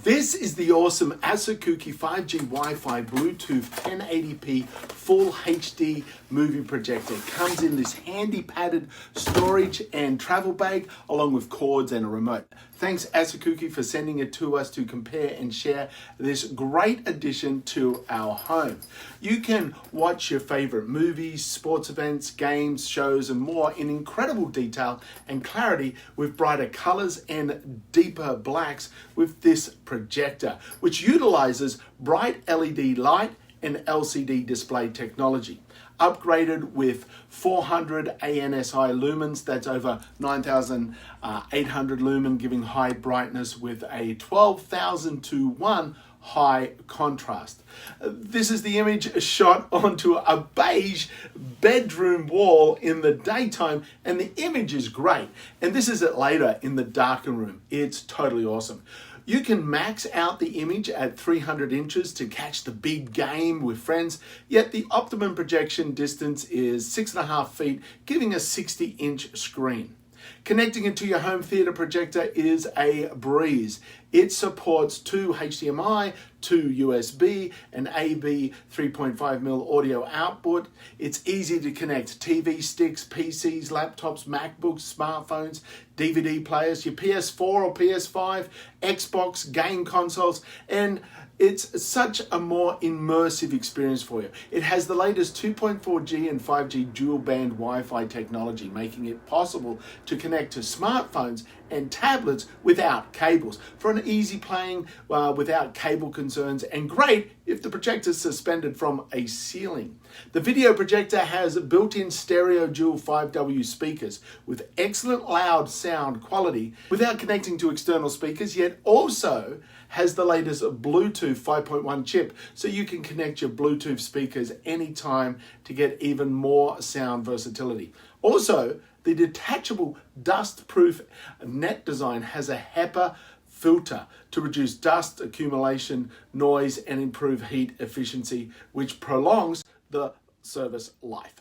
This is the awesome Asakuki 5G Wi-Fi Bluetooth 1080p Full HD movie projector. It comes in this handy padded storage and travel bag along with cords and a remote. Thanks Asakuki for sending it to us to compare and share this great addition to our home. You can watch your favorite movies, sports events, games, shows and more in incredible detail and clarity with brighter colors and deeper blacks with this projector, which utilizes bright LED light and LCD display technology. Upgraded with 400 ANSI lumens, that's over 9,800 lumen, giving high brightness with a 12,000 to 1 high contrast. This is the image shot onto a beige bedroom wall in the daytime, and the image is great. And this is it later in the darker room. It's totally awesome. You can max out the image at 300 inches to catch the big game with friends, yet the optimum projection distance is 6.5 feet, giving a 60-inch screen. Connecting it to your home theater projector is a breeze. It supports 2 HDMI, 2 USB, and AB 3.5mm audio output. It's easy to connect TV sticks, PCs, laptops, MacBooks, smartphones, DVD players, your PS4 or PS5, Xbox, game consoles, and it's such a more immersive experience for you. It has the latest 2.4G and 5G dual band Wi-Fi technology, making it possible to connect to smartphones and tablets without cables for an easy playing without cable concerns, and great if the projector is suspended from a ceiling. The video projector has built-in stereo dual 5W speakers with excellent loud sound quality without connecting to external speakers, yet also has the latest Bluetooth 5.1 chip, so you can connect your Bluetooth speakers anytime to get even more sound versatility. Also, the detachable dust-proof net design has a HEPA filter to reduce dust accumulation, noise, and improve heat efficiency, which prolongs the service life.